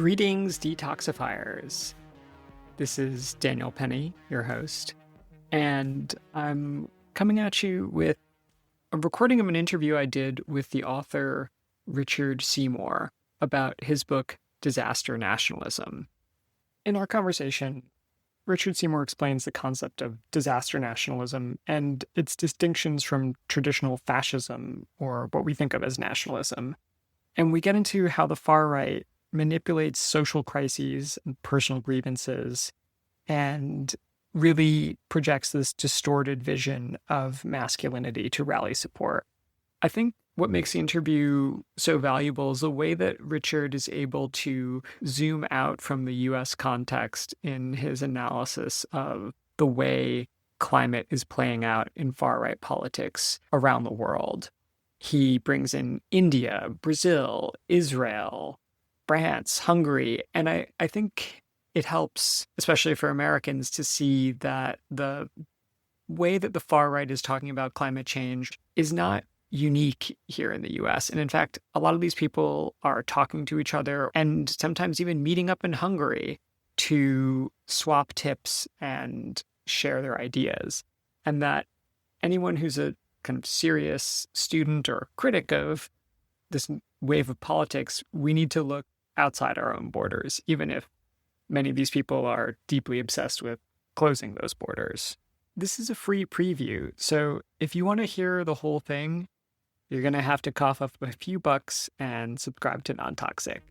Greetings, detoxifiers. This is Daniel Penny, your host, and I'm coming at you with a recording of an interview I did with the author Richard Seymour about his book, Disaster Nationalism. In our conversation, Richard Seymour explains the concept of disaster nationalism and its distinctions from traditional fascism, or what we think of as nationalism. And we get into how the far right manipulates social crises and personal grievances and really projects this distorted vision of masculinity to rally support. I think what makes the interview so valuable is the way that Richard is able to zoom out from the US context in his analysis of the way climate is playing out in far-right politics around the world. He brings in India, Brazil, Israel, France, Hungary, and I think it helps, especially for Americans, to see that the way that the far right is talking about climate change is not unique here in the US. And in fact, a lot of these people are talking to each other and sometimes even meeting up in Hungary to swap tips and share their ideas. And that anyone who's a kind of serious student or critic of this wave of politics, we need to look outside our own borders, even if many of these people are deeply obsessed with closing those borders. This is a free preview, so if you want to hear the whole thing, you're going to have to cough up a few bucks and subscribe to Non-Toxic.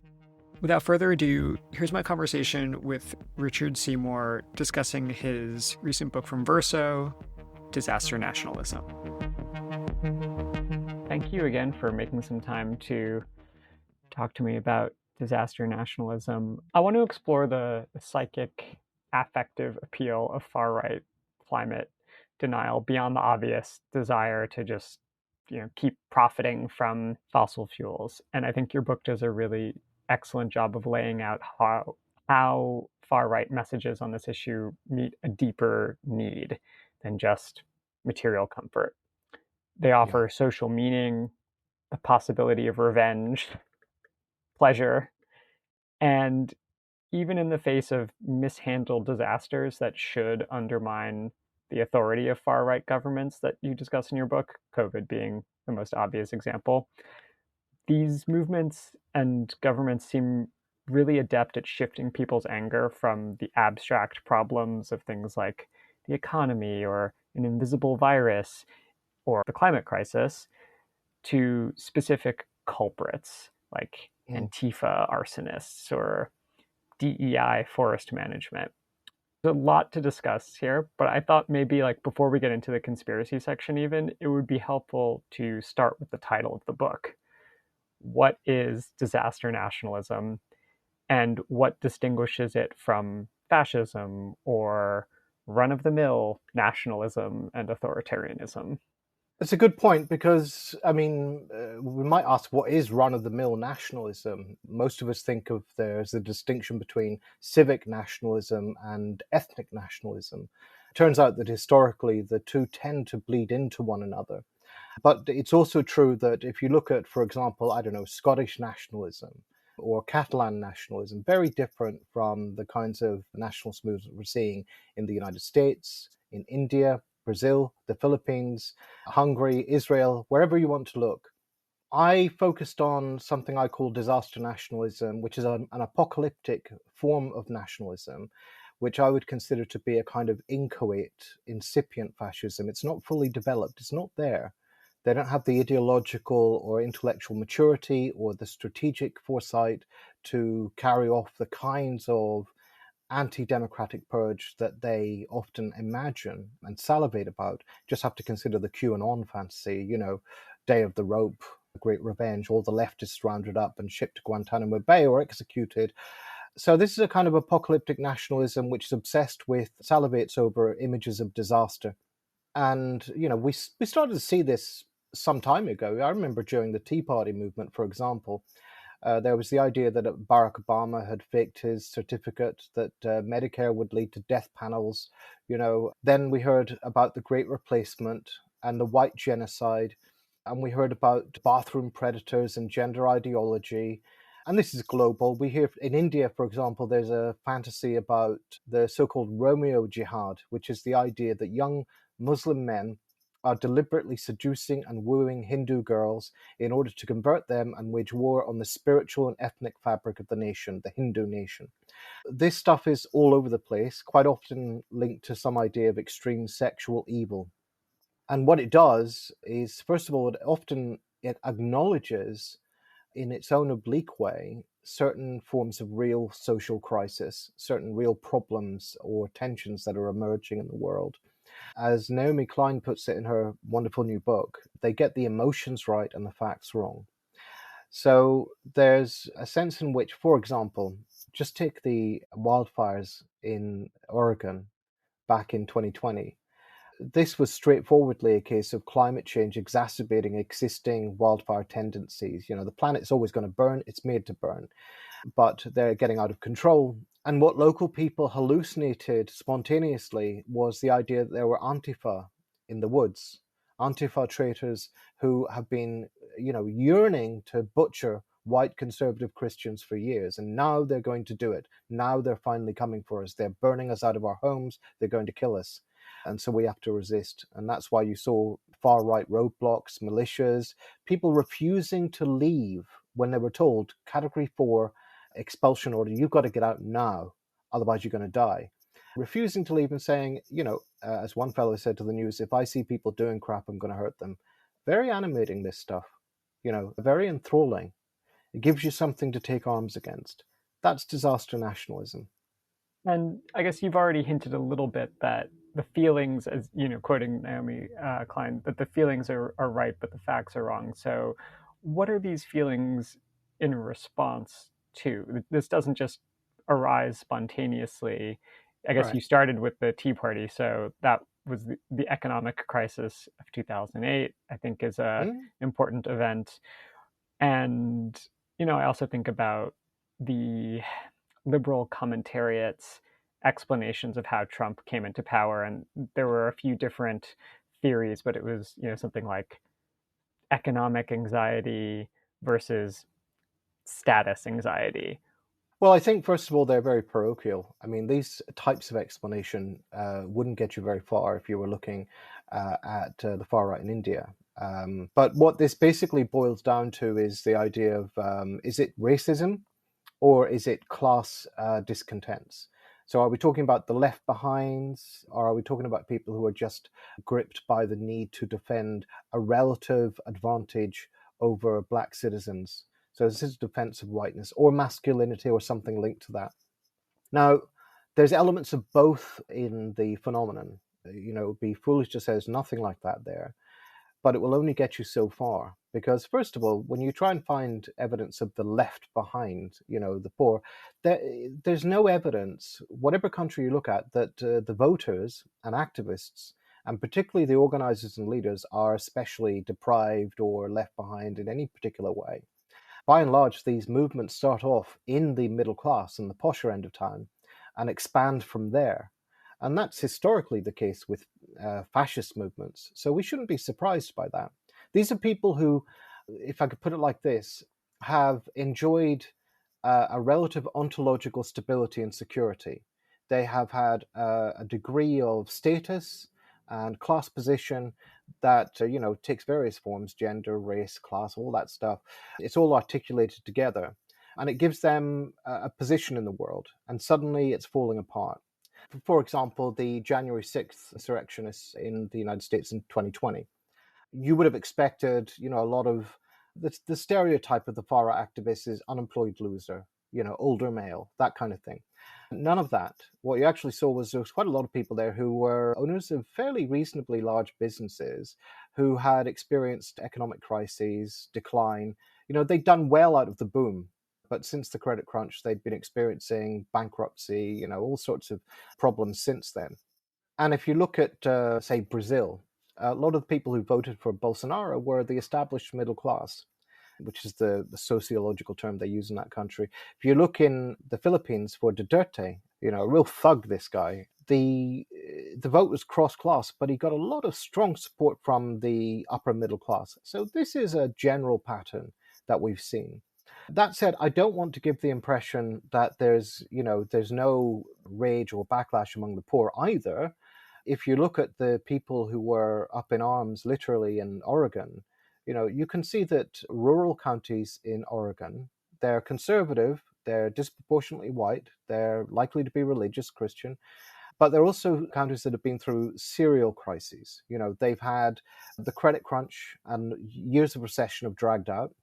Without further ado, here's my conversation with Richard Seymour discussing his recent book from Verso, Disaster Nationalism. Thank you again for making some time to talk to me about disaster nationalism. I want to explore the psychic, affective appeal of far-right climate denial beyond the obvious desire to just, keep profiting from fossil fuels. And I think your book does a really excellent job of laying out how far-right messages on this issue meet a deeper need than just material comfort. They offer social meaning, the possibility of revenge, pleasure, and even in the face of mishandled disasters that should undermine the authority of far-right governments that you discuss in your book, COVID being the most obvious example, these movements and governments seem really adept at shifting people's anger from the abstract problems of things like the economy or an invisible virus or the climate crisis to specific culprits like Antifa arsonists or DEI forest management. There's a lot to discuss here, but I thought maybe before we get into the conspiracy section even, it would be helpful to start with the title of the book. What is disaster nationalism and what distinguishes it from fascism or run-of-the-mill nationalism and authoritarianism? It's a good point because, we might ask, what is run-of-the-mill nationalism? Most of us think of there's a distinction between civic nationalism and ethnic nationalism. It turns out that historically the two tend to bleed into one another. But it's also true that if you look at, for example, Scottish nationalism or Catalan nationalism, very different from the kinds of nationalist movements we're seeing in the United States, in India, Brazil, the Philippines, Hungary, Israel, wherever you want to look. I focused on something I call disaster nationalism, which is an apocalyptic form of nationalism, which I would consider to be a kind of inchoate, incipient fascism. It's not fully developed. It's not there. They don't have the ideological or intellectual maturity or the strategic foresight to carry off the kinds of anti-democratic purge that they often imagine and salivate about. Just have to consider the QAnon fantasy, Day of the Rope, Great Revenge, all the leftists rounded up and shipped to Guantanamo Bay or executed. So this is a kind of apocalyptic nationalism which is obsessed with, salivates over images of disaster. And, we started to see this some time ago. I remember during the Tea Party movement, for example, there was the idea that Barack Obama had faked his certificate, that Medicare would lead to death panels. Then we heard about the Great Replacement and the white genocide. And we heard about bathroom predators and gender ideology. And this is global. We hear in India, for example, there's a fantasy about the so-called Romeo jihad, which is the idea that young Muslim men are deliberately seducing and wooing Hindu girls in order to convert them and wage war on the spiritual and ethnic fabric of the nation, the Hindu nation. This stuff is all over the place, quite often linked to some idea of extreme sexual evil. And what it does is, first of all, it acknowledges in its own oblique way certain forms of real social crisis, certain real problems or tensions that are emerging in the world. As Naomi Klein puts it in her wonderful new book, they get the emotions right and the facts wrong. So there's a sense in which, for example, just take the wildfires in Oregon back in 2020. This was straightforwardly a case of climate change exacerbating existing wildfire tendencies. The planet's always going to burn, it's made to burn, but they're getting out of control. And what local people hallucinated spontaneously was the idea that there were Antifa in the woods, Antifa traitors who have been, yearning to butcher white conservative Christians for years. And now they're going to do it. Now they're finally coming for us. They're burning us out of our homes. They're going to kill us. And so we have to resist. And that's why you saw far-right roadblocks, militias, people refusing to leave when they were told, Category 4 expulsion order, you've got to get out now, otherwise you're going to die. Refusing to leave and saying, as one fellow said to the news, if I see people doing crap, I'm going to hurt them. Very animating, this stuff, very enthralling. It gives you something to take arms against. That's disaster nationalism. And I guess you've already hinted a little bit that the feelings, as quoting Naomi Klein, that the feelings are right, but the facts are wrong. So, what are these feelings in response to? This doesn't just arise spontaneously. I guess Right. you started with the Tea Party, so that was the economic crisis of 2008. I think is a important event, and I also think about the liberal commentariat's explanations of how Trump came into power, and there were a few different theories, but it was something like economic anxiety versus status anxiety. Well, I think, first of all, they're very parochial. I mean, these types of explanation wouldn't get you very far if you were looking at the far right in India. But what this basically boils down to is the idea of is it racism or is it class discontents? So are we talking about the left behinds, or are we talking about people who are just gripped by the need to defend a relative advantage over black citizens? So this is defense of whiteness or masculinity or something linked to that. Now, there's elements of both in the phenomenon. It would be foolish to say there's nothing like that there, but it will only get you so far. Because first of all, when you try and find evidence of the left behind, the poor, there's no evidence, whatever country you look at, that the voters and activists, and particularly the organizers and leaders, are especially deprived or left behind in any particular way. By and large, these movements start off in the middle class and the posher end of town and expand from there. And that's historically the case with fascist movements. So we shouldn't be surprised by that. These are people who, if I could put it like this, have enjoyed a relative ontological stability and security. They have had a degree of status and class position that takes various forms: gender, race, class, all that stuff. It's all articulated together, and it gives them a position in the world. And suddenly, it's falling apart. For example, the January 6th insurrectionists in the United States in 2020. You would have expected, a lot of the stereotype of the far right activist is unemployed loser, older male, that kind of thing. None of that. What you actually saw was there was quite a lot of people there who were owners of fairly reasonably large businesses who had experienced economic crises, decline. They'd done well out of the boom, but since the credit crunch, they'd been experiencing bankruptcy, all sorts of problems since then. And if you look at, say, Brazil, a lot of the people who voted for Bolsonaro were the established middle class, which is the sociological term they use in that country. If you look in the Philippines for Duterte, a real thug, this guy, the vote was cross-class, but he got a lot of strong support from the upper middle class. So this is a general pattern that we've seen. That said, I don't want to give the impression that there's no rage or backlash among the poor either. If you look at the people who were up in arms literally in Oregon, you can see that rural counties in Oregon, they're conservative, they're disproportionately white, they're likely to be religious Christian, but they're also counties that have been through serial crises. They've had the credit crunch and years of recession have dragged out,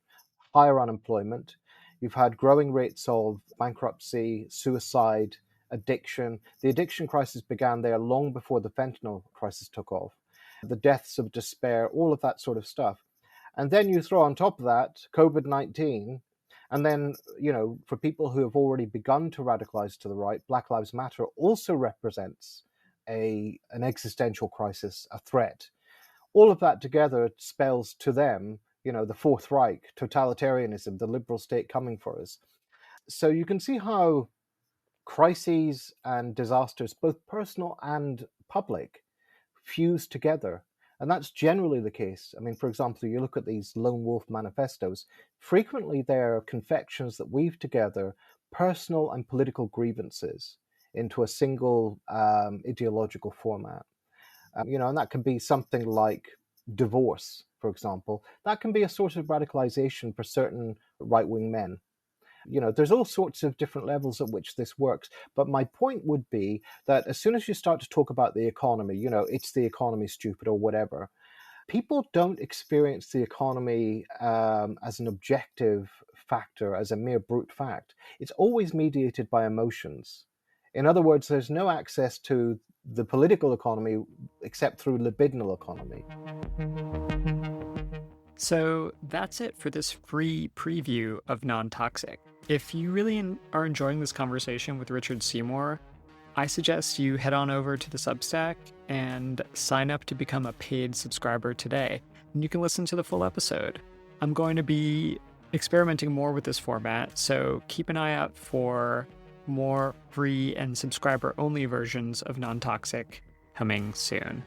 higher unemployment. You've had growing rates of bankruptcy, suicide, addiction. The addiction crisis began there long before the fentanyl crisis took off. The deaths of despair, all of that sort of stuff. And then you throw on top of that COVID-19. And then, for people who have already begun to radicalize to the right, Black Lives Matter also represents an existential crisis, a threat. All of that together spells to them, the Fourth Reich, totalitarianism, the liberal state coming for us. So you can see how crises and disasters, both personal and public, fuse together. And that's generally the case. I mean, for example, you look at these lone wolf manifestos, frequently they're confections that weave together personal and political grievances into a single ideological format. And that can be something like divorce, for example. That can be a sort of radicalization for certain right-wing men. There's all sorts of different levels at which this works. But my point would be that as soon as you start to talk about the economy, it's the economy, stupid, or whatever, people don't experience the economy as an objective factor, as a mere brute fact. It's always mediated by emotions. In other words, there's no access to the political economy except through libidinal economy. So that's it for this free preview of Non-Toxic. If you really are enjoying this conversation with Richard Seymour, I suggest you head on over to the Substack and sign up to become a paid subscriber today, and you can listen to the full episode. I'm going to be experimenting more with this format, so keep an eye out for more free and subscriber-only versions of Non-Toxic coming soon.